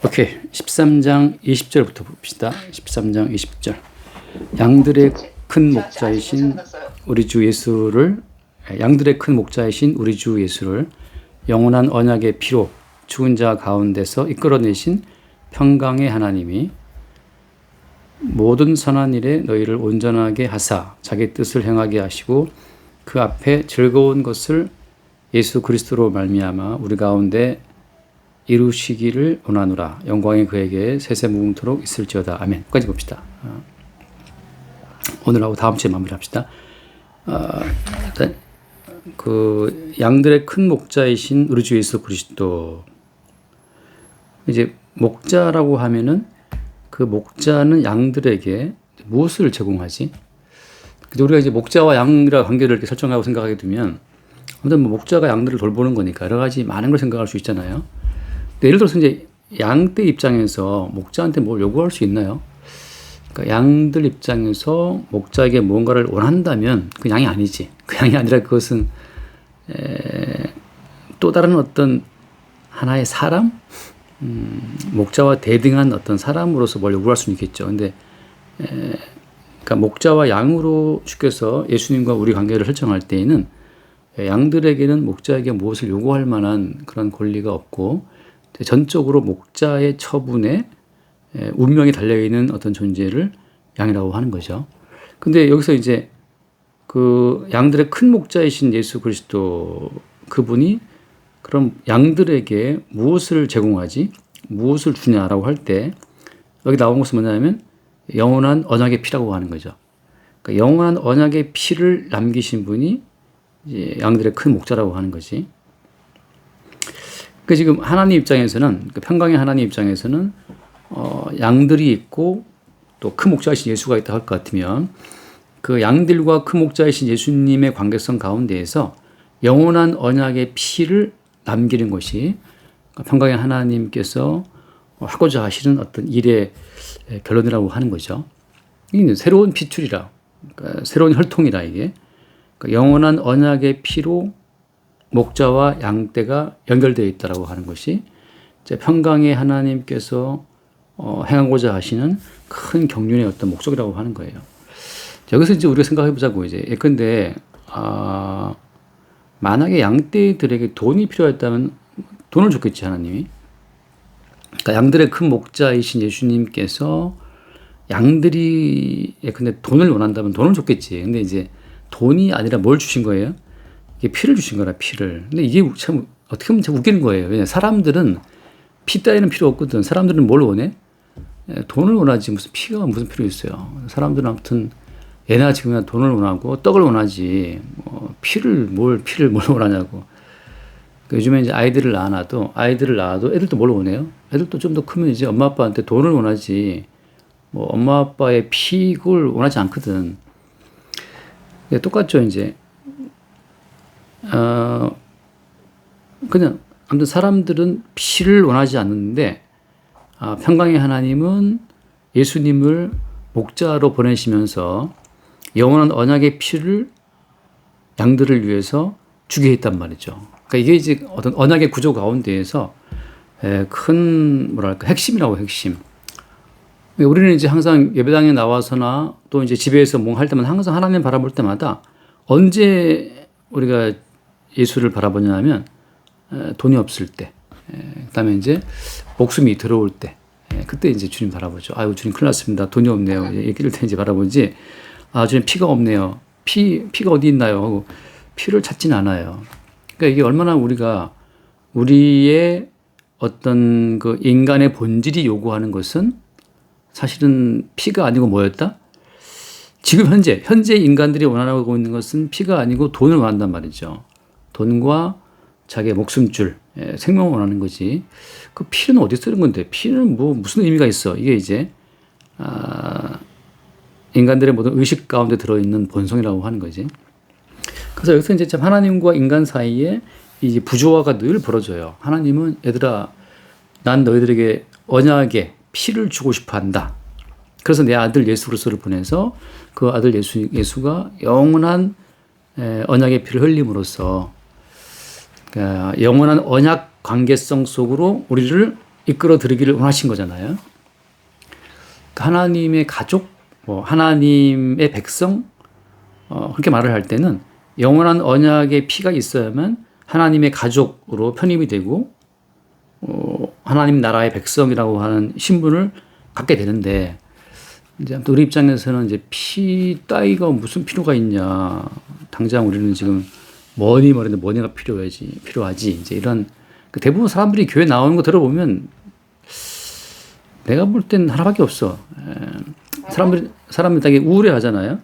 오케이. 13장 20절부터 봅시다. 13장 20절. 양들의 큰 목자이신 우리 주 예수를 양들의 큰 목자이신 우리 주 예수를 영원한 언약의 피로 죽은 자 가운데서 이끌어내신 평강의 하나님이 모든 선한 일에 너희를 온전하게 하사 자기 뜻을 행하게 하시고 그 앞에 즐거운 것을 예수 그리스도로 말미암아 우리 가운데 이루시기를 원하노라. 영광이 그에게 세세무궁토록 있을지어다. 아멘. 끝까지 봅시다. 오늘하고 다음 주에 마무리합시다. 일단 그 양들의 큰 목자이신 우리 주 예수 그리스도. 이제 목자라고 하면은 그 목자는 양들에게 무엇을 제공하지? 우리가 이제 목자와 양이라 관계를 이렇게 설정하고 생각하게 되면 아무튼 뭐 목자가 양들을 돌보는 거니까 여러 가지 많은 걸 생각할 수 있잖아요. 예를 들어서 이제 양떼 입장에서 목자한테 뭘 요구할 수 있나요? 그러니까 양들 입장에서 목자에게 무언가를 원한다면 그 양이 아니지. 그 양이 아니라 그것은 또 다른 어떤 하나의 사람? 목자와 대등한 어떤 사람으로서 뭘 요구할 수는 있겠죠. 근데 그러니까 목자와 양으로 주께서 예수님과 우리 관계를 설정할 때에는 양들에게는 목자에게 무엇을 요구할 만한 그런 권리가 없고 전적으로 목자의 처분에 운명이 달려있는 어떤 존재를 양이라고 하는 거죠. 근데 여기서 이제 그 양들의 큰 목자이신 예수 그리스도 그분이 그럼 양들에게 무엇을 제공하지? 무엇을 주냐라고 할 때 여기 나온 것은 뭐냐면 영원한 언약의 피라고 하는 거죠. 그러니까 영원한 언약의 피를 남기신 분이 이제 양들의 큰 목자라고 하는 거지. 그 지금 하나님 입장에서는 그 평강의 하나님 입장에서는 양들이 있고 또 큰 목자이신 예수가 있다 할 것 같으면 그 양들과 큰 목자이신 예수님의 관계성 가운데에서 영원한 언약의 피를 남기는 것이 평강의 하나님께서 하고자 하시는 어떤 일의 결론이라고 하는 거죠. 이게 새로운 피출이라, 그러니까 새로운 혈통이라 이게 그러니까 영원한 언약의 피로 목자와 양떼가 연결되어 있다라고 하는 것이 이제 평강의 하나님께서 행하고자 하시는 큰 경륜의 어떤 목적이라고 하는 거예요. 여기서 이제 우리가 생각해 보자고 이제 예컨대 만약에 양떼들에게 돈이 필요했다면 돈을 줬겠지 하나님이. 그러니까 양들의 큰 목자이신 예수님께서 양들이 예컨대 돈을 원한다면 돈을 줬겠지. 근데 이제 돈이 아니라 뭘 주신 거예요? 이게 피를 주신 거라 피를. 근데 이게 참 어떻게 보면 참 웃기는 거예요. 왜냐 사람들은 피 따위는 필요 없거든. 사람들은 뭘 원해? 돈을 원하지 무슨 피가 무슨 필요 있어요. 사람들은 아무튼 예나 지금이나 돈을 원하고 떡을 원하지 피를 뭘 원하냐고. 요즘에 이제 아이들을 낳아도 애들도 뭘 원해요? 애들도 좀 더 크면 이제 엄마 아빠한테 돈을 원하지 뭐 엄마 아빠의 피를 원하지 않거든. 똑같죠 이제. 그냥 아무튼 사람들은 피를 원하지 않는데 평강의 하나님은 예수님을 목자로 보내시면서 영원한 언약의 피를 양들을 위해서 주게 했단 말이죠. 그러니까 이게 이제 어떤 언약의 구조 가운데에서 큰 뭐랄까 핵심이라고 핵심. 우리는 이제 항상 예배당에 나와서나 또 이제 집에서 뭐 할 때마다 항상 하나님 바라볼 때마다 언제 우리가 예수를 바라보냐면 돈이 없을 때, 그다음에 이제 목숨이 들어올 때, 그때 이제 주님 바라보죠. 아유 주님 큰일 났습니다. 돈이 없네요. 이럴 때 이제 바라보지. 아 주님 피가 없네요. 피가 어디 있나요? 하고 피를 찾지는 않아요. 그러니까 이게 얼마나 우리가 우리의 어떤 그 인간의 본질이 요구하는 것은 사실은 피가 아니고 뭐였다? 지금 현재 인간들이 원하고 있는 것은 피가 아니고 돈을 원한단 말이죠. 돈과 자기의 목숨줄, 생명을 원하는 거지. 그 피는 어디 쓰는 건데? 피는 뭐 무슨 의미가 있어? 이게 이제 인간들의 모든 의식 가운데 들어있는 본성이라고 하는 거지. 그래서 여기서 이제 참 하나님과 인간 사이에 이 부조화가 늘 벌어져요. 하나님은 얘들아, 난 너희들에게 언약의 피를 주고 싶어 한다. 그래서 내 아들 예수 그리스도를 보내서 그 아들 예수가 영원한 언약의 피를 흘림으로써 영원한 언약 관계성 속으로 우리를 이끌어 들이기를 원하신 거잖아요. 하나님의 가족, 하나님의 백성, 그렇게 말을 할 때는 영원한 언약의 피가 있어야만 하나님의 가족으로 편입이 되고, 하나님 나라의 백성이라고 하는 신분을 갖게 되는데, 이제 우리 입장에서는 이제 피 따위가 무슨 필요가 있냐. 당장 우리는 지금 머니가 필요하지. 이제 이런, 대부분 사람들이 교회 나오는 거 들어보면 내가 볼 땐 하나밖에 없어. 사람들이 되게 우울해 하잖아요.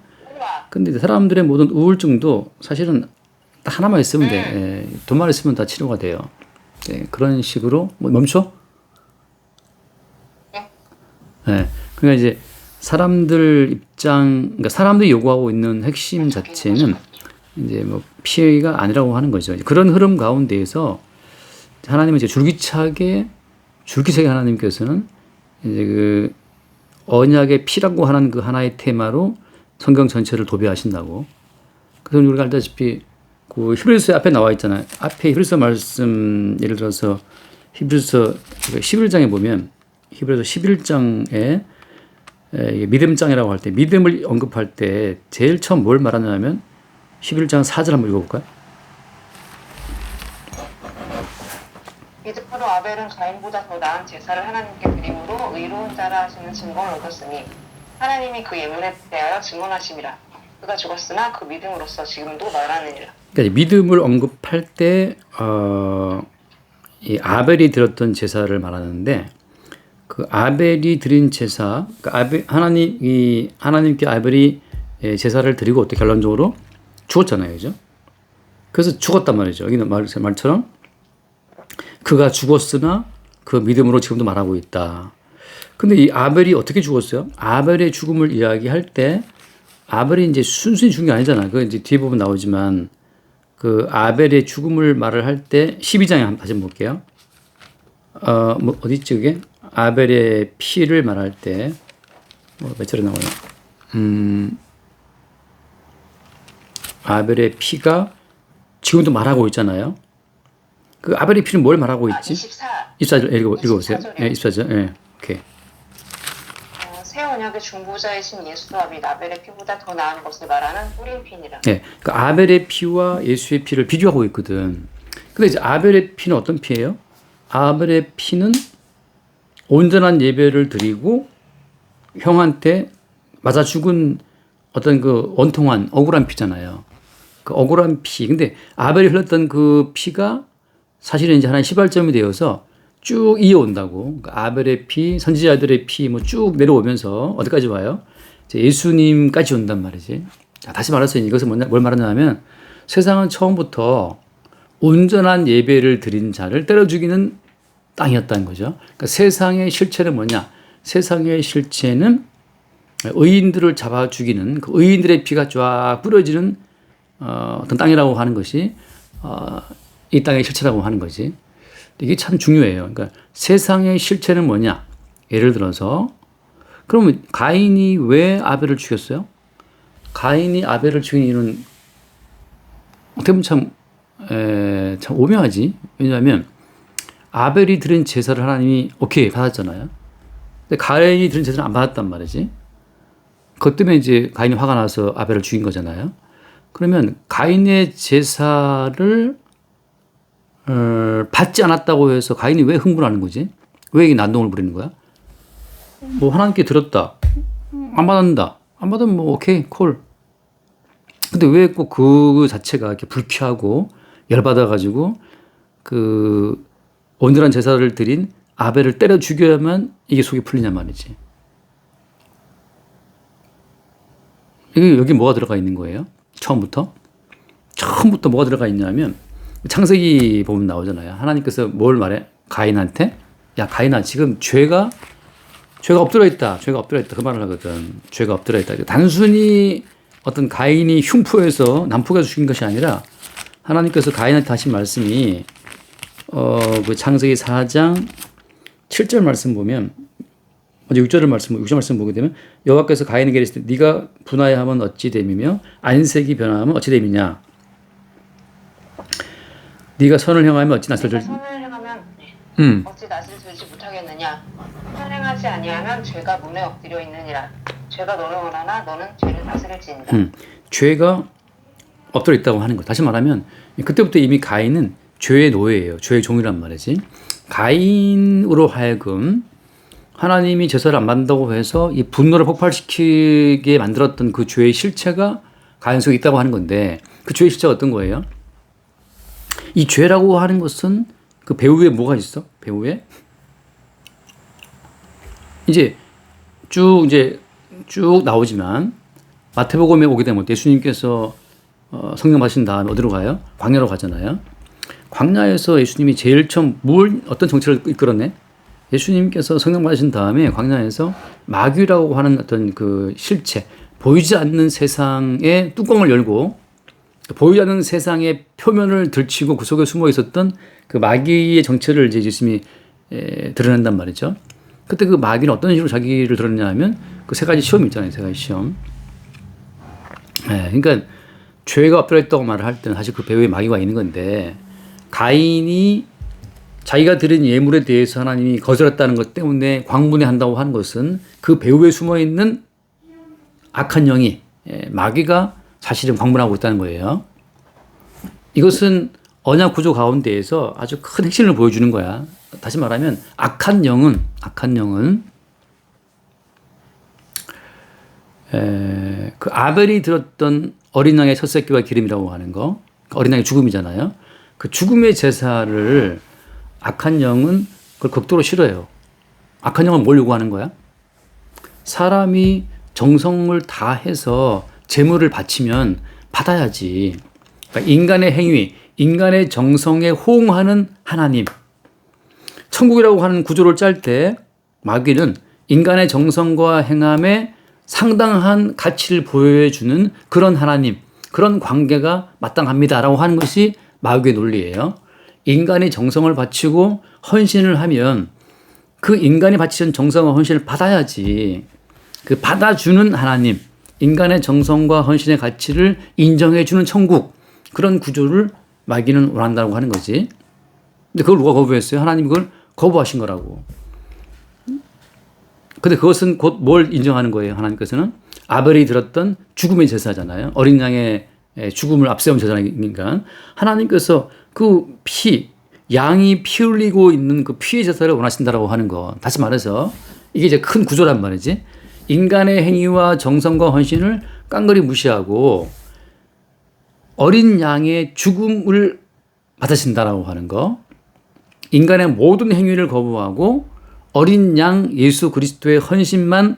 근데 사람들의 모든 우울증도 사실은 딱 하나만 있으면 돼. 돈만 있으면 다 치료가 돼요. 그런 식으로, 멈춰? 그러니까 이제 그러니까 사람들이 요구하고 있는 핵심 자체는 이제 피해가 아니라고 하는 거죠. 그런 흐름 가운데에서 하나님은 이제 줄기차게 하나님께서는 이제 그 언약의 피라고 하는 그 하나의 테마로 성경 전체를 도배하신다고. 그래서 우리가 알다시피 그 히브리서 앞에 나와 있잖아요. 앞에 히브리서 말씀, 예를 들어서 히브리서 11장에 보면, 히브리서 11장에 믿음장이라고 할 때, 믿음을 언급할 때 제일 처음 뭘 말하냐면 11장 4절 한번 읽어볼까요? 믿음으로 아벨은 가인보다 더 나은 제사를 하나님께 드림으로 의로운 자라 하시는 증거를 얻었으니 하나님이 그 예물에 대하여 증언하심이라. 그가 죽었으나 그 믿음으로써 지금도 말하느니라. 그러니까 믿음을 언급할 때 이 아벨이 드렸던 제사를 말하는데, 그 아벨이 드린 제사, 하나님께 아벨이 제사를 드리고 어떻게 결론적으로 죽었잖아요, 그죠? 그래서 죽었단 말이죠. 여기는 말처럼 그가 죽었으나 그 믿음으로 지금도 말하고 있다. 근데 이 아벨이 어떻게 죽었어요? 아벨의 죽음을 이야기할 때 아벨이 이제 순순히 죽은 게 아니잖아. 그 이제 뒤에 보면 나오지만 그 아벨의 죽음을 말을 할 때 12장에 한번 다시 볼게요. 어디 있지 그게? 아벨의 피를 말할 때 몇 절에 나와요? 아벨의 피가 지금도 말하고 있잖아요. 그 아벨의 피는 뭘 말하고 있지? 24절 읽어보세요. 24절. 예. 오케이. 새 언약의 중보자이신 예수와 및 아벨의 피보다 더 나은 것을 말하는 뿌린 피니라. 그 아벨의 피와 예수의 피를 비교하고 있거든. 근데 이제 아벨의 피는 어떤 피예요? 아벨의 피는 온전한 예배를 드리고 형한테 맞아 죽은 어떤 그 원통한 억울한 피잖아요. 그 억울한 피. 근데 아벨이 흘렀던 그 피가 사실은 이제 하나의 시발점이 되어서 쭉 이어온다고. 그러니까 아벨의 피, 선지자들의 피 쭉 내려오면서 어디까지 와요? 이제 예수님까지 온단 말이지. 자, 다시 말해서 이것은 뭘 말하냐면 세상은 처음부터 온전한 예배를 드린 자를 때려 죽이는 땅이었다는 거죠. 그러니까 세상의 실체는 뭐냐? 세상의 실체는 의인들을 잡아 죽이는 그 의인들의 피가 쫙 뿌려지는 어떤 땅이라고 하는 것이 이 땅의 실체라고 하는 거지. 이게 참 중요해요. 그러니까 세상의 실체는 뭐냐? 예를 들어서 그러면 가인이 왜 아벨을 죽였어요? 가인이 아벨을 죽인 이유는 어떻게 보면 참 오묘하지. 왜냐하면 아벨이 드린 제사를 하나님이 오케이 받았잖아요. 근데 가인이 드린 제사를 안 받았단 말이지. 그것 때문에 이제 가인이 화가 나서 아벨을 죽인 거잖아요. 그러면 가인의 제사를 받지 않았다고 해서 가인이 왜 흥분하는 거지? 왜 이게 난동을 부리는 거야? 뭐 하나님께 들었다. 안 받는다. 안 받으면 뭐 오케이 콜. 근데 왜 꼭 그 자체가 이렇게 불쾌하고 열받아가지고 그 온전한 제사를 드린 아벨을 때려 죽여야만 이게 속이 풀리냐 말이지. 여기 뭐가 들어가 있는 거예요? 처음부터 뭐가 들어가 있냐면 창세기 보면 나오잖아요. 하나님께서 뭘 말해? 가인한테? 야 가인아 지금 죄가 엎드려 있다. 그 말을 하거든. 죄가 엎드려 있다. 단순히 어떤 가인이 흉포해서 난폭해서 죽인 것이 아니라 하나님께서 가인한테 하신 말씀이 그 창세기 4장 7절 말씀 보면 먼저 6절 말씀 보게 되면 여호와께서 가인에게 이르시되 네가 분하여하면 어찌 됨이며 안색이 변화하면 어찌 됨이냐. 네가 선을 행하면 어찌 낯을 들지 선을 행하면 어찌 낯을 들지 못하겠느냐. 행하지 아니하면 죄가 문에 엎드려 있느니라. 죄가 너를 원하나 너는 죄를 다스릴지니라. 죄가 엎드려 있다고 하는 거. 다시 말하면 그때부터 이미 가인은 죄의 노예예요. 죄의 종이란 말이지. 가인으로 하여금 하나님이 제사를 안 받는다고 해서 이 분노를 폭발시키게 만들었던 그 죄의 실체가 가인 속에 있다고 하는 건데, 그 죄의 실체가 어떤 거예요? 이 죄라고 하는 것은 그 배후에 뭐가 있어? 배후에 이제 쭉 나오지만 마태복음에 오게 되면 예수님께서 성령 받으신 다음에 어디로 가요? 광야로 가잖아요. 광야에서 예수님이 제일 처음 어떤 정체를 이끌었네? 예수님께서 성령 받으신 다음에 광야에서 마귀라고 하는 어떤 그 실체, 보이지 않는 세상의 뚜껑을 열고 보이지 않는 세상의 표면을 들치고 그 속에 숨어 있었던 그 마귀의 정체를 이제 예수님이 드러낸단 말이죠. 그때 그 마귀는 어떤 식으로 자기를 드러내냐 하면 그 세 가지 시험이 있잖아요. 세 가지 시험. 그러니까 죄가 엎드려 있다고 말을 할 때는 사실 그 배후에 마귀가 있는 건데, 가인이 자기가 드린 예물에 대해서 하나님이 거절했다는 것 때문에 광분해한다고 하는 것은 그 배후에 숨어 있는 악한 영이, 마귀가 사실은 광분하고 있다는 거예요. 이것은 언약 구조 가운데에서 아주 큰 핵심을 보여주는 거야. 다시 말하면 악한 영은 그 아벨이 들었던 어린 양의 첫 새끼와 기름이라고 하는 거, 어린 양의 죽음이잖아요. 그 죽음의 제사를 악한 영은 그걸 극도로 싫어해요. 악한 영은 뭘 요구하는 거야? 사람이 정성을 다해서 제물을 바치면 받아야지. 그러니까 인간의 행위, 인간의 정성에 호응하는 하나님. 천국이라고 하는 구조를 짤 때 마귀는 인간의 정성과 행함에 상당한 가치를 보여주는 그런 하나님, 그런 관계가 마땅합니다라고 하는 것이 마귀의 논리예요. 인간이 정성을 바치고 헌신을 하면 그 인간이 바치는 정성과 헌신을 받아야지. 그 받아주는 하나님, 인간의 정성과 헌신의 가치를 인정해주는 천국, 그런 구조를 마귀는 원한다고 하는 거지. 근데 그걸 누가 거부했어요? 하나님이 그걸 거부하신 거라고. 근데 그것은 곧 뭘 인정하는 거예요? 하나님께서는 아벨이 들었던 죽음의 제사잖아요. 어린 양의 죽음을 앞세운 제사니까 하나님께서 그 양이 피 흘리고 있는 그 피의 제사를 원하신다라고 하는 거. 다시 말해서 이게 이제 큰 구조란 말이지. 인간의 행위와 정성과 헌신을 깡그리 무시하고 어린 양의 죽음을 받으신다라고 하는 거. 인간의 모든 행위를 거부하고 어린 양 예수 그리스도의 헌신만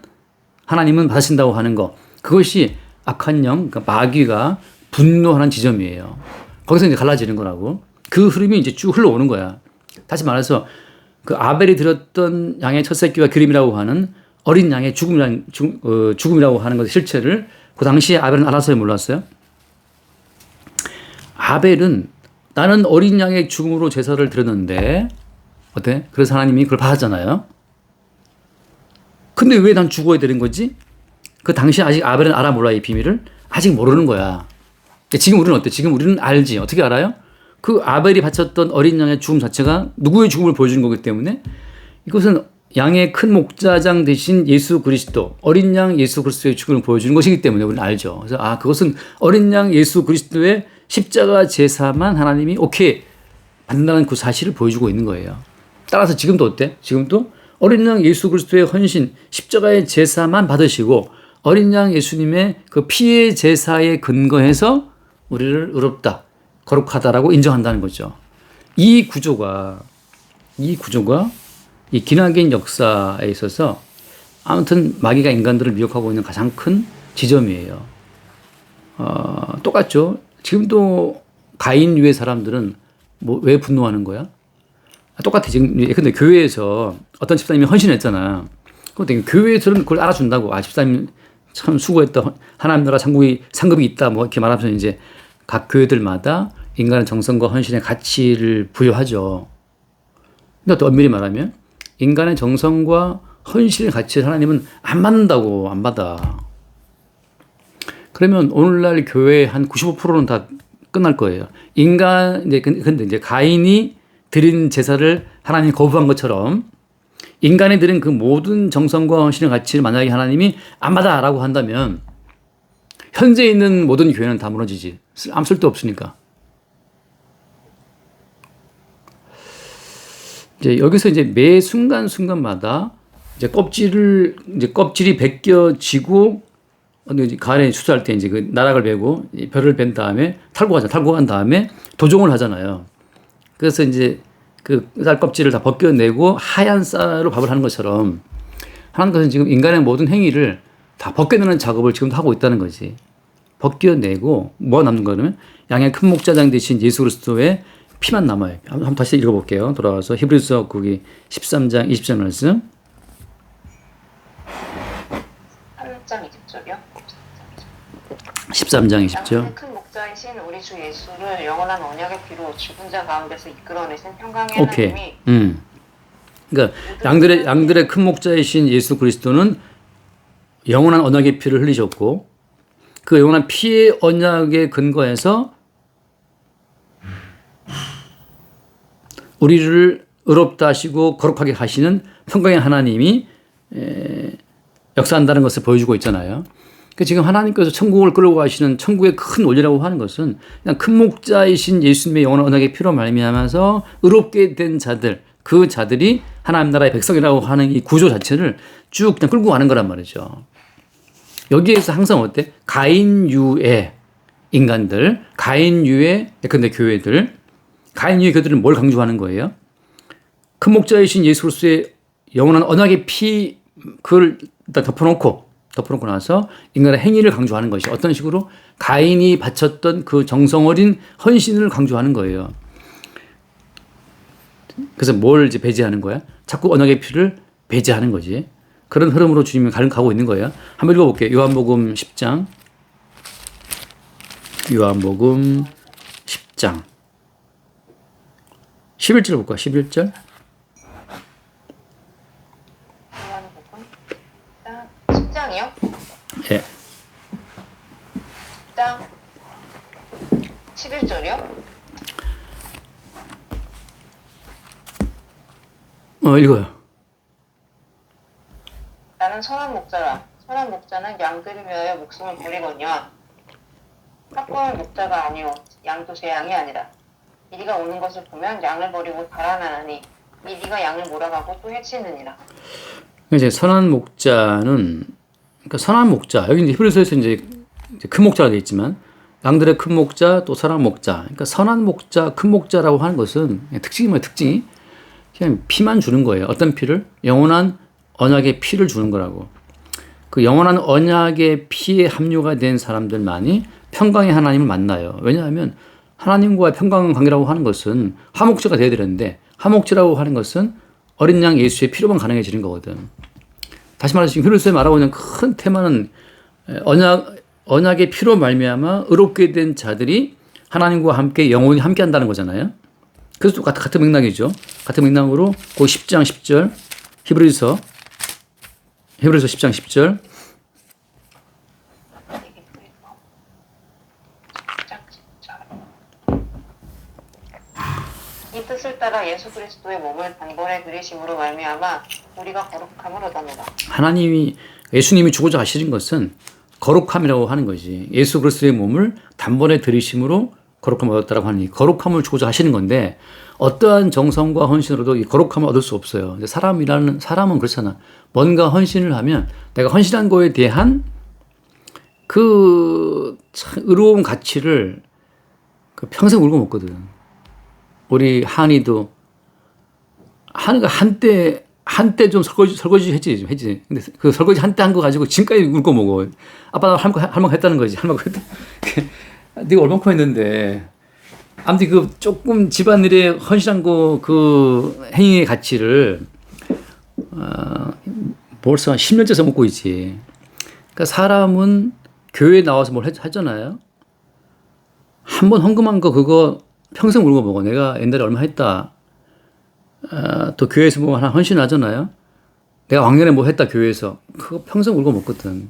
하나님은 받으신다고 하는 거. 그것이 악한 영, 그러니까 마귀가 분노하는 지점이에요. 거기서 이제 갈라지는 거라고. 그 흐름이 이제 쭉 흘러오는 거야. 다시 말해서 그 아벨이 드렸던 양의 첫 새끼와 기름이라고 하는 어린 양의 죽음이라고 하는 것의 실체를 그 당시에 아벨은 알았어요, 몰랐어요? 아벨은 나는 어린 양의 죽음으로 제사를 드렸는데 어때? 그래서 하나님이 그걸 받았잖아요. 근데 왜 난 죽어야 되는 거지? 그 당시에 아직 아벨은 알아 몰라, 이 비밀을? 아직 모르는 거야. 지금 우리는 어때? 지금 우리는 알지. 어떻게 알아요? 그 아벨이 바쳤던 어린 양의 죽음 자체가 누구의 죽음을 보여주는 거기 때문에 이것은 양의 큰 목자장 되신 예수 그리스도, 어린 양 예수 그리스도의 죽음을 보여주는 것이기 때문에 우리는 알죠. 그래서 그것은 어린 양 예수 그리스도의 십자가 제사만 하나님이 오케이 받는다는 그 사실을 보여주고 있는 거예요. 따라서 지금도 어때? 지금도 어린 양 예수 그리스도의 헌신, 십자가의 제사만 받으시고 어린 양 예수님의 그 피의 제사에 근거해서 우리를 의롭다, 거룩하다라고 인정한다는 거죠. 이 구조가 이 기나긴 역사에 있어서 아무튼 마귀가 인간들을 미혹하고 있는 가장 큰 지점이에요. 똑같죠. 지금도 가인 유의 사람들은 왜 분노하는 거야? 똑같아. 지금 근데 교회에서 어떤 집사님이 헌신했잖아. 근데 교회에서는 그걸 알아준다고. 집사님 참 수고했다. 하나님 나라 상급이 있다. 뭐 이렇게 말하면서 이제 각 교회들마다 인간의 정성과 헌신의 가치를 부여하죠. 근데 또 엄밀히 말하면 인간의 정성과 헌신의 가치를 하나님은 안 받는다고, 안 받아. 그러면 오늘날 교회의 한 95%는 다 끝날 거예요. 근데 이제 가인이 드린 제사를 하나님이 거부한 것처럼 인간이 들은 그 모든 정성과 헌신의 가치를 만약에 하나님이 안 받아라고 한다면 현재 있는 모든 교회는 다 무너지지. 아무 쓸데 없으니까. 이제 여기서 이제 매 순간순간마다 이제 껍질이 벗겨지고 가을에 추수할 때 이제 그 나락을 베고 벼를 벤 다음에 탈고 간 다음에 도종을 하잖아요. 그래서 이제 그 쌀 껍질을 다 벗겨내고 하얀 쌀로 밥을 하는 것처럼 하나님께서는 지금 인간의 모든 행위를 다 벗겨내는 작업을 지금 하고 있다는 거지. 벗겨내고 뭐 남는 거는 양의 큰 목자장 되신 예수 그리스도의 피만 남아요. 한번 다시 읽어볼게요. 돌아와서 히브리서 거기 13장 20절 말씀. 3장 20절이요? 13장 20절. 양의 큰 목자이신 우리 주 예수를 영원한 언약의 피로 죽은 자 가운데서 이끌어내신 평강의 오케이. 하나님이 그러니까 양들의 큰 목자이신 예수 그리스도는 영원한 언약의 피를 흘리셨고 그 영원한 피의 언약에 근거해서 우리를 의롭다 하시고 거룩하게 하시는 평강의 하나님이 역사한다는 것을 보여주고 있잖아요. 그러니까 지금 하나님께서 천국을 끌고 가시는 천국의 큰 원리라고 하는 것은 그냥 큰 목자이신 예수님의 영원한 언약의 피로 말미암아서 의롭게 된 자들, 그 자들이 하나님 나라의 백성이라고 하는 이 구조 자체를 쭉 그냥 끌고 가는 거란 말이죠. 여기에서 항상 어때? 가인유의 인간들, 가인유의 근데 교회들, 가인유의 교회들은 뭘 강조하는 거예요? 큰 목자이신 예수 그리스도의 영원한 언약의 피 그걸 일단 덮어놓고 나서 인간의 행위를 강조하는 것이 어떤 식으로 가인이 바쳤던 그 정성 어린 헌신을 강조하는 거예요. 그래서 뭘 이제 배제하는 거야? 자꾸 언약의 피를 배제하는 거지. 그런 흐름으로 주님이 가고 있는 거예요. 한번 읽어볼게요. 요한복음 10장. 요한복음 10장. 11절 볼까? 11절. 요한복음 10장이요? 예. 10장 11절이요? 읽어요. 나는 선한 목자라. 선한 목자는 양들을 위하여 목숨을 버리거니와 삭고는 목자가 아니오 양도 제 양이 아니라 이리가 오는 것을 보면 양을 버리고 달아나니 이리가 양을 몰아가고 또 해치느니라. 이제 선한 목자는 그러니까 선한 목자 여기 이제 히브리서에서 이제 큰 목자가 되어 있지만 양들의 큰 목자 또 선한 목자 그러니까 선한 목자 큰 목자라고 하는 것은 특징이 뭐예요? 특징이 그냥 피만 주는 거예요. 어떤 피를? 영원한 언약의 피를 주는 거라고. 그 영원한 언약의 피에 합류가 된 사람들만이 평강의 하나님을 만나요. 왜냐하면 하나님과의 평강 관계라고 하는 것은 화목제가 되어야 되는데 화목제라고 하는 것은 어린 양 예수의 피로만 가능해지는 거거든. 다시 말해서 지금 히브리서에 말하고 있는 큰 테마는 언약의 피로 말미암아 의롭게 된 자들이 하나님과 함께 영원히 함께 한다는 거잖아요. 그래서 또 같은 맥락이죠. 같은 맥락으로 그 10장 10절 히브리서 10장 10절 이 뜻을 따라 예수 그리스도의 몸을 단번에 들이심으로 말미암아 우리가 거룩함을 얻었노라. 예수님이 죽고자 하시는 것은 거룩함이라고 하는 거지. 예수 그리스도의 몸을 단번에 들이심으로 거룩함을 얻었다라고 하니 거룩함을 주고자 하시는 건데 어떠한 정성과 헌신으로도 이 거룩함을 얻을 수 없어요. 사람은 그렇잖아. 뭔가 헌신을 하면 내가 헌신한 거에 대한 그 참 의로운 가치를 평생 울고 먹거든. 우리 한이가 한때 좀 설거지 했지. 근데 그 설거지 한때 한 거 가지고 지금까지 울고 먹어. 아빠 할머니 했다는 거지. 할머니가 했다. 네가 얼마큼 했는데. 아무튼 그 조금 집안일에 헌신한 거 그 행위의 가치를 벌써 한 10년째 써먹고 있지. 그러니까 사람은 교회에 나와서 뭘 했잖아요. 한 번 헌금한 거 그거 평생 울고 먹어. 내가 옛날에 얼마 했다. 또 교회에서 뭐 하나 헌신하잖아요. 내가 왕년에 뭐 했다 교회에서. 그거 평생 울고 먹거든.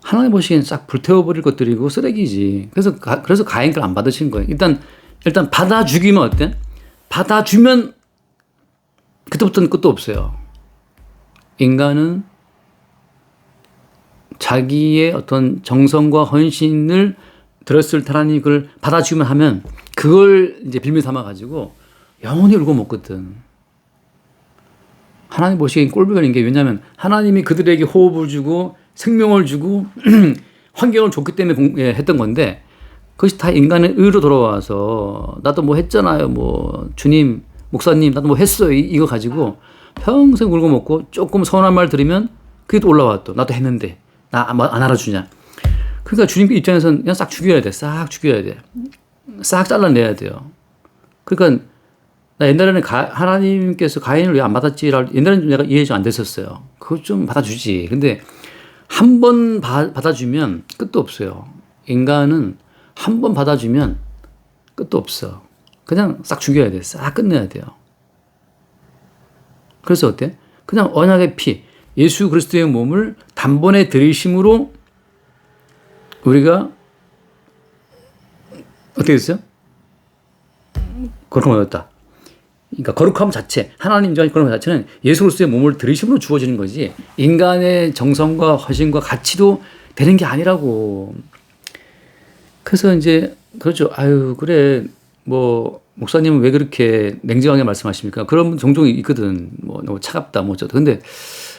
하나님 보시기엔 싹 불태워버릴 것들이고 쓰레기지. 그래서 가인을 안 받으시는 거예요. 일단 받아주기면 어때? 받아주면 그때부터는 끝도 없어요. 인간은 자기의 어떤 정성과 헌신을 들었을 때 하나님이 그걸 받아주기만 하면 그걸 이제 빌미 삼아 가지고 영원히 울고 먹거든. 하나님 보시기엔 꼴불견인 게, 왜냐하면 하나님이 그들에게 호흡을 주고 생명을 주고 환경을 줬기 때문에 했던 건데, 그것이 다 인간의 의로 돌아와서 나도 뭐 했잖아요, 뭐 주님, 목사님 나도 뭐 했어요, 이거 가지고 평생 울고 먹고 조금 서운한 말 들으면 그게 또 올라와. 또 나도 했는데 나 안 알아주냐. 그러니까 주님 입장에서는 그냥 싹 죽여야 돼. 싹 죽여야 돼. 싹 잘라내야 돼요. 그러니까 나 옛날에는 하나님께서 가인을 왜 안 받았지라고 옛날에는 내가 이해 좀 안 됐었어요. 그거 좀 받아주지. 근데 한 번 받아주면 끝도 없어요. 인간은 한 번 받아주면 끝도 없어. 그냥 싹 죽여야 돼. 싹 끝내야 돼요. 그래서 어때? 그냥 언약의 피, 예수 그리스도의 몸을 단번에 들이심으로 우리가 어떻게 됐어요? 거룩함을 얻었다. 그러니까 거룩함 자체, 하나님 인정하신 거룩함 자체는 예수 그리스도의 몸을 들이심으로 주어지는 거지, 인간의 정성과 헌신과 가치도 되는 게 아니라고. 그래서 이제 그렇죠. 아유 그래 뭐 목사님은 왜 그렇게 냉정하게 말씀하십니까? 그런 분 종종 있거든. 뭐 너무 차갑다 뭐 어쩌다. 근데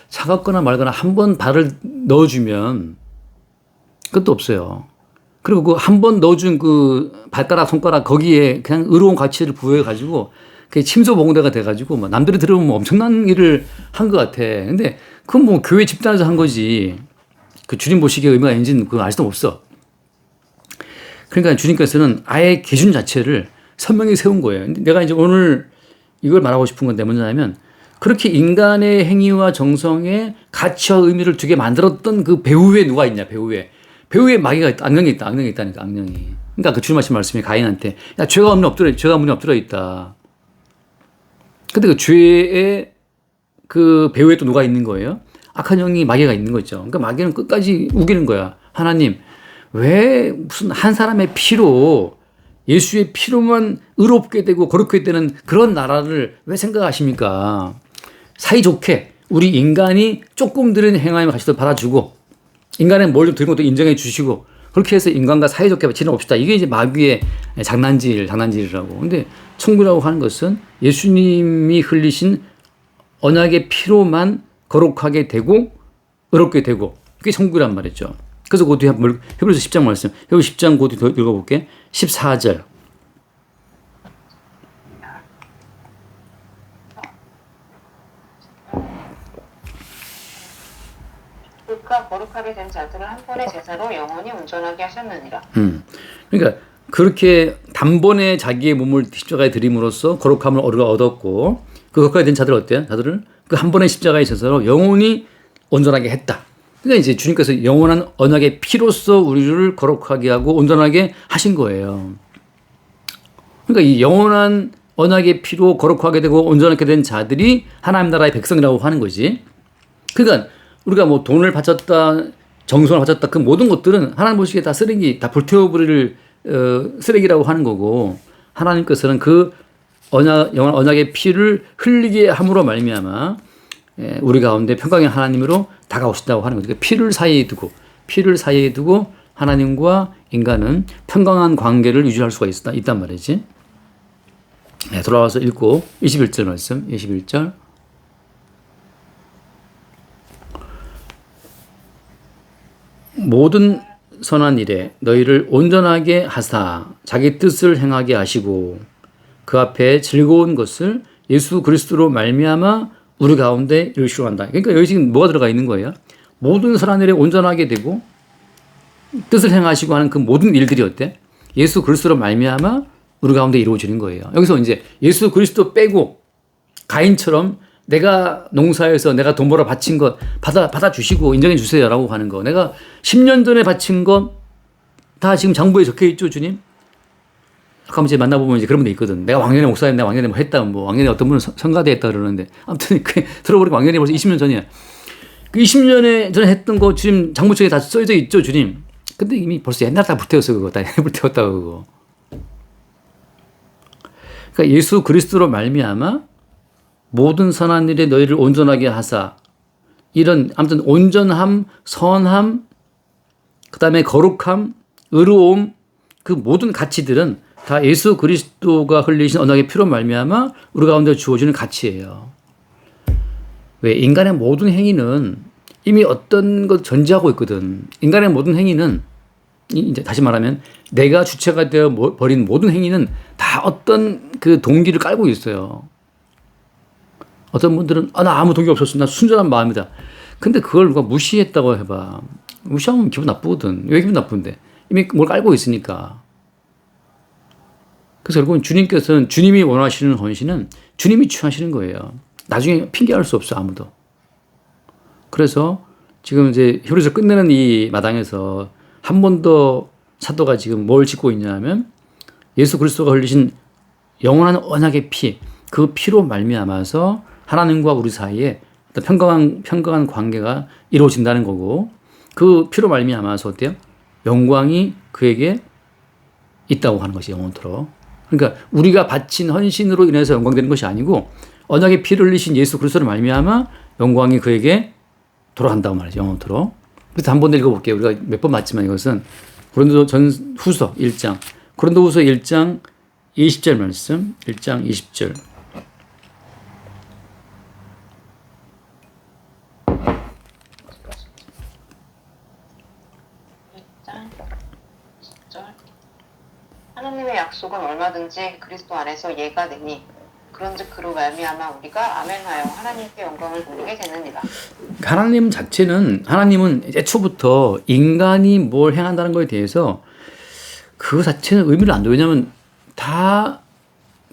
차갑거나 말거나 한 번 발을 넣어주면 끝도 없어요. 그리고 그 한 번 넣어준 그 발가락 손가락 거기에 그냥 의로운 가치를 부여해 가지고 그게 침소봉대가 돼 가지고 뭐 남들이 들으면 뭐 엄청난 일을 한 것 같아. 근데 그건 뭐 교회 집단에서 한 거지. 그 주님 보시기에 의미가 있는지는 그건 알 수도 없어. 그러니까 주님께서는 아예 기준 자체를 선명히 세운 거예요. 근데 내가 이제 오늘 이걸 말하고 싶은 건데 뭐냐면, 그렇게 인간의 행위와 정성에 가치와 의미를 두게 만들었던 그 배후에 누가 있냐, 배후에 마귀가 있다, 악령이 있다니까, 악령이. 그러니까 그 주님 하신 말씀이 가인한테, 야, 죄가 문에 엎드려 있다. 근데 그 죄의 그 배후에 또 누가 있는 거예요? 악한 영이, 마귀가 있는 거죠. 그러니까 마귀는 끝까지 우기는 거야. 하나님, 왜 무슨 한 사람의 피로, 예수의 피로만 의롭게 되고 거룩하게 되는 그런 나라를 왜 생각하십니까? 사이좋게 우리 인간이 조금 들은 행함의 가치도 받아주고, 인간의 뭘 좀 들은 것도 인정해 주시고, 그렇게 해서 인간과 사이좋게 지내봅시다. 이게 이제 마귀의 장난질이라고. 근데 천국이라고 하는 것은 예수님이 흘리신 언약의 피로만 거룩하게 되고 의롭게 되고, 그게 천국이란 말이죠. 그래서 그 뒤에 히브리서 10장 말씀, 히브리서 10장 그 뒤에 읽어볼게. 14절. 그가 거룩하게 된 자들을 한 번의 제사로 영원히 온전하게 하셨느니라. 그러니까 그렇게 단번에 자기의 몸을 십자가에 드림으로써 거룩함을 얻었고, 그 거룩하게 된 자들 어때요? 자들을 그 한 번의 십자가의 제사로 영원히 온전하게 했다. 그러니까 이제 주님께서 영원한 언약의 피로써 우리를 거룩하게 하고 온전하게 하신 거예요. 그러니까 이 영원한 언약의 피로 거룩하게 되고 온전하게 된 자들이 하나님 나라의 백성이라고 하는 거지. 그러니까 우리가 뭐 돈을 바쳤다, 정성을 바쳤다, 그 모든 것들은 하나님 보시기에 다 쓰레기, 다 불태워버릴 쓰레기라고 하는 거고, 하나님께서는 그 영원한 언약의 피를 흘리게 함으로 말미암아 우리 가운데 평강의 하나님으로 다가오신다고 하는 거죠. 그러니까 피를 사이에 두고 하나님과 인간은 평강한 관계를 유지할 수가 있단 말이지. 돌아와서 읽고 21절 말씀, 21절. 모든 선한 일에 너희를 온전하게 하사 자기 뜻을 행하게 하시고 그 앞에 즐거운 것을 예수 그리스도로 말미암아 우리 가운데 이루시려 한다. 그러니까 여기 지금 뭐가 들어가 있는 거예요? 모든 선한 일에 온전하게 되고 뜻을 행하시고 하는 그 모든 일들이 어때? 예수 그리스도로 말미암아 우리 가운데 이루어지는 거예요. 여기서 이제 예수 그리스도 빼고 가인처럼 내가 농사에서 내가 돈 벌어 바친 것 받아주시고 인정해 주세요라고 하는 거. 내가 10년 전에 바친 것 다 지금 장부에 적혀 있죠, 주님? 아까 이제 만나보면 이제 그런 분도 있거든. 내가 왕년에 목사님, 내가 왕년에 뭐 했다, 뭐 왕년에 어떤 분은 성가대 했다 그러는데, 아무튼 그 들어보니까 왕년이 벌써 20년 전이야. 그 20년에 전에 했던 거 주님 장부책에 다 써져 있죠, 주님? 근데 이미 벌써 옛날에 다 불태웠어, 그거. 다 불태웠다, 그거. 그러니까 예수 그리스도로 말미암아 모든 선한 일에 너희를 온전하게 하사 이런 아무튼 온전함, 선함, 그다음에 거룩함, 의로움, 그 모든 가치들은 다 예수 그리스도가 흘리신 언약의 피로 말미암아 우리 가운데 주어지는 가치예요. 왜? 인간의 모든 행위는 이미 어떤 걸 전제하고 있거든. 인간의 모든 행위는 이제 다시 말하면 내가 주체가 되어 버린 모든 행위는 다 어떤 그 동기를 깔고 있어요. 어떤 분들은 나 아무 동기 없었어. 나 순전한 마음이다. 근데 그걸 누가 무시했다고 해봐. 무시하면 기분 나쁘거든. 왜 기분 나쁜데? 이미 뭘 깔고 있으니까. 그래서 결국은 주님께서는 주님이 원하시는 헌신은 주님이 취하시는 거예요. 나중에 핑계할 수 없어 아무도. 그래서 지금 이제 히브리서 끝내는 이 마당에서 한 번 더 사도가 지금 뭘 짓고 있냐면 예수 그리스도가 흘리신 영원한 언약의 피, 그 피로 말미암아서 하나님과 우리 사이에 평강한 관계가 이루어진다는 거고 그 피로 말미암아서 어때요? 영광이 그에게 있다고 하는 것이 영원토록. 그러니까 우리가 바친 헌신으로 인해서 영광되는 것이 아니고 언약의 피를 흘리신 예수 그리스도를 말미암아 영광이 그에게 돌아간다고 말이죠. 영원토록. 그래서 한 번 더 읽어볼게요. 우리가 몇 번 봤지만 이것은 고린도 전후서 1장, 고린도후서 1장 20절 말씀, 1장 20절. 하나님의 약속은 얼마든지 그리스도 안에서 예가 되니 그런즉 그로 말미암아 우리가 아멘하여 하나님께 영광을 돌리게 되느니라. 하나님은 애초부터 인간이 뭘 행한다는 것에 대해서 그 자체는 의미를 안 둬요. 왜냐하면 다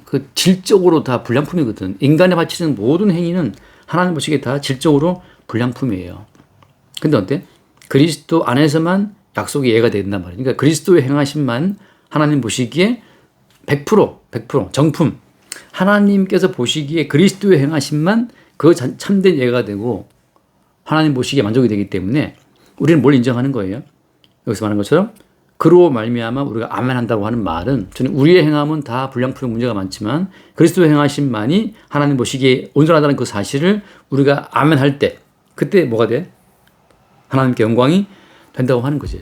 그 질적으로 다 불량품이거든. 인간이 바치는 모든 행위는 하나님 보시기에 다 질적으로 불량품이에요. 근데 어때? 그리스도 안에서만 약속이 예가 된단 말이에요. 그러니까 그리스도의 행하심만 하나님 보시기에 100% 정품. 하나님께서 보시기에 그리스도의 행하심만 그 참된 예가 되고 하나님 보시기에 만족이 되기 때문에 우리는 뭘 인정하는 거예요? 여기서 말한 것처럼 그로 말미암아 우리가 아멘한다고 하는 말은 저는 우리의 행함은 다 불량품의 문제가 많지만 그리스도의 행하심만이 하나님 보시기에 온전하다는 그 사실을 우리가 아멘할 때 그때 뭐가 돼? 하나님께 영광이 된다고 하는 거지.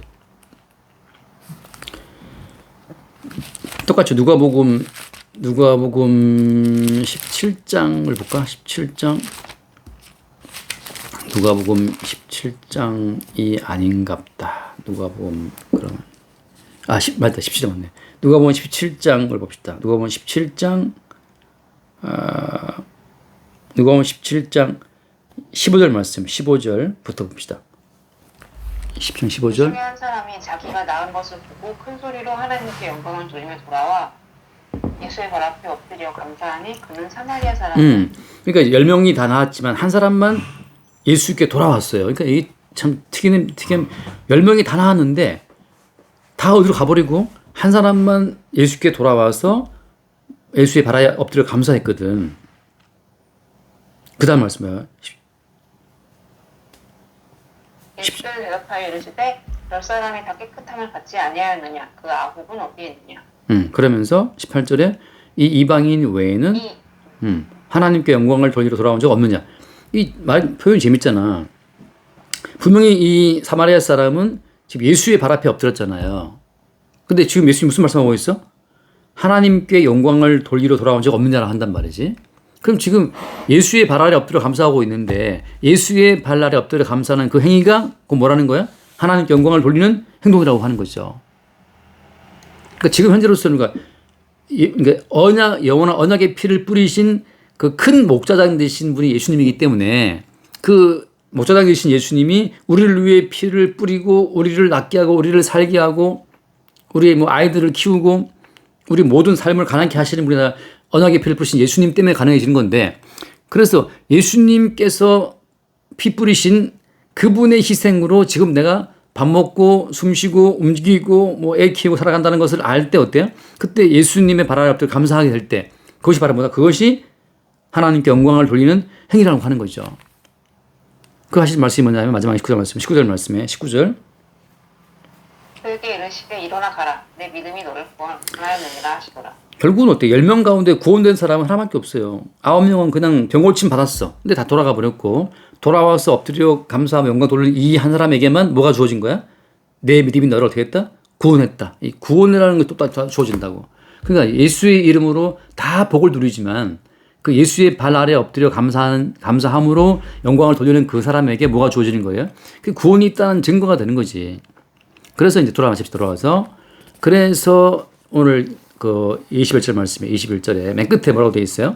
똑같이 누가복음 17장을 볼까? 17장. 누가복음 17장이 아닌갑다. 누가복음 그러면 맞다. 17장 맞네. 누가복음 17장을 봅시다. 누가복음 17장 누가복음 17장 15절 말씀 15절부터 봅시다. 10장 15절. 심히 한 사람이 자기가 낳은 것을 보고 큰 소리로 하나님께 영광을 돌리며 돌아와 예수의 발 앞에 엎드려 감사하니 그는 사마리아 사람이다. 그러니까 10명이 다 나왔지만 한 사람만 예수께 돌아왔어요. 그러니까 이게 참 특이한 10명이 다 나왔는데 다 어디로 가버리고 한 사람만 예수께 돌아와서 예수의 발 앞에 엎드려 감사했거든. 그 다음 말씀이에요. 예수를 대답하여 이르시되 열 사람이 다 깨끗함을 받지 아니하였느냐 그 아국은 어디에 있느냐. 그러면서 18절에 이 이방인 외에는 하나님께 영광을 돌리러 돌아온 적 없느냐. 이 말 표현이 재밌잖아. 분명히 이 사마리아 사람은 지금 예수의 발 앞에 엎드렸잖아요. 근데 지금 예수님 무슨 말씀하고 있어? 하나님께 영광을 돌리러 돌아온 적 없느냐라고 한단 말이지. 그럼 지금 예수의 발 아래 엎드려 감사하고 있는데 예수의 발 아래 엎드려 감사하는 그 행위가 그 뭐라는 거야? 하나님께 영광을 돌리는 행동이라고 하는 거죠. 그러니까 지금 현재로서는 그러니까 영원한 언약의 피를 뿌리신 그 큰 목자장 되신 분이 예수님이기 때문에 그 목자장 되신 예수님이 우리를 위해 피를 뿌리고 우리를 낫게 하고 우리를 살게 하고 우리의 뭐 아이들을 키우고 우리 모든 삶을 가난케 하시는 분이나 언약의 피를 뿌리신 예수님 때문에 가능해지는 건데 그래서 예수님께서 피 뿌리신 그분의 희생으로 지금 내가 밥 먹고 숨 쉬고 움직이고 뭐 애 키우고 살아간다는 것을 알 때 어때요? 그때 예수님의 발 아래 엎드려 감사하게 될 때 그것이 바로 뭐다? 그것이 하나님께 영광을 돌리는 행위라고 하는 거죠. 그 하실 말씀이 뭐냐면 마지막 19절 말씀에 19절. 그에게 이르시되 일어나 가라 내 믿음이 너를 구하였느니라 하시더라. 결국은 어때? 10명 가운데 구원된 사람은 하나밖에 없어요. 9명은 그냥 병고침 받았어. 근데 다 돌아가 버렸고, 돌아와서 엎드려 감사하며 영광 돌리는 이 한 사람에게만 뭐가 주어진 거야? 내 믿음이 너를 어떻게 했다? 구원했다. 이 구원이라는 것도 다 주어진다고. 그러니까 예수의 이름으로 다 복을 누리지만 그 예수의 발 아래 엎드려 감사함으로 영광을 돌리는 그 사람에게 뭐가 주어지는 거예요? 그 구원이 있다는 증거가 되는 거지. 그래서 이제 돌아와서 그래서 오늘 그 21절 말씀에 21절에 맨 끝에 뭐라고 되어 있어요?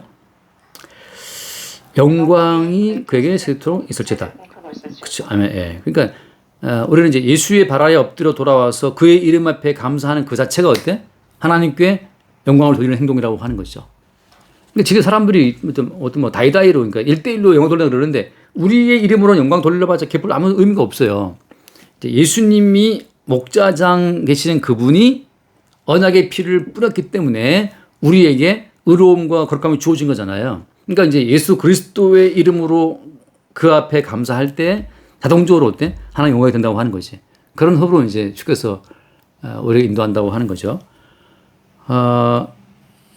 영광이 그에게 세토록 있을지다. 그렇죠. 아멘. 예. 그러니까 우리는 이제 예수의 발 아래 엎드려 돌아와서 그의 이름 앞에 감사하는 그 자체가 어때? 하나님께 영광을 돌리는 행동이라고 하는 것이죠. 그러니까 지금 사람들이 어떤 뭐 다이다이로 그러니까 1대1로 영광 돌리려 그러는데 우리의 이름으로 영광 돌려봤자 별로 아무 의미가 없어요. 예수님이 목자장 계시는 그분이 언약의 피를 뿌렸기 때문에 우리에게 의로움과 거룩함이 주어진 거잖아요. 그러니까 이제 예수 그리스도의 이름으로 그 앞에 감사할 때 자동적으로 어때? 하나님 영광이 된다고 하는 거지. 그런 흐름으로 이제 주께서 우리를 인도한다고 하는 거죠.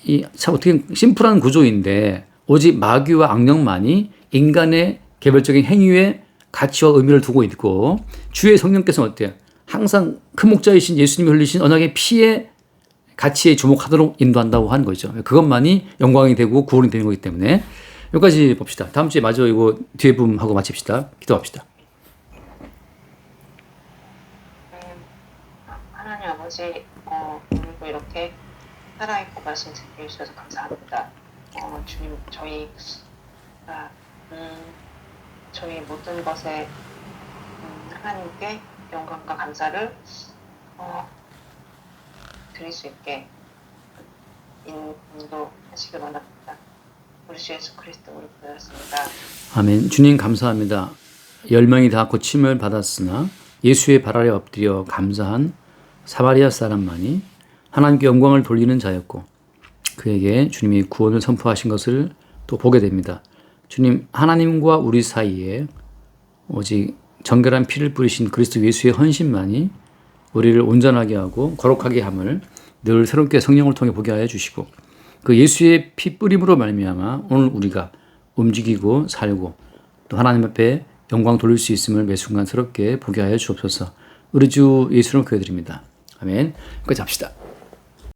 이 참 어떻게 심플한 구조인데 오직 마귀와 악령만이 인간의 개별적인 행위에 가치와 의미를 두고 있고 주의 성령께서는 어때요? 항상 큰 목자이신 예수님이 흘리신 언약의 피에 가치에 주목하도록 인도한다고 하는 거죠. 그것만이 영광이 되고 구원이 되는 거기 때문에 여기까지 봅시다. 다음 주에 마저 이거 뒤에 부분하고 마칩시다. 기도합시다. 하나님 아버지, 오늘도 이렇게 살아있고 말씀 듣게 해주셔서 감사합니다. 주님, 저희 모든 것에 하나님께 영광과 감사를 드릴 수 있게 인도하시길 원합니다. 우리 주 예수 그리스도로 기도했습니다. 아멘. 주님 감사합니다. 10명이 다 고침을 받았으나 예수의 발 아래 엎드려 감사한 사마리아 사람만이 하나님께 영광을 돌리는 자였고 그에게 주님이 구원을 선포하신 것을 또 보게 됩니다. 주님, 하나님과 우리 사이에 오직 정결한 피를 뿌리신 그리스도 예수의 헌신만이 우리를 온전하게 하고 거룩하게 함을 늘 새롭게 성령을 통해 보게 하여 주시고 그 예수의 피 뿌림으로 말미암아 오늘 우리가 움직이고 살고 또 하나님 앞에 영광 돌릴 수 있음을 매 순간 새롭게 보게 하여 주옵소서. 우리 주 예수를 기도드립니다. 아멘. 끝까지 합시다.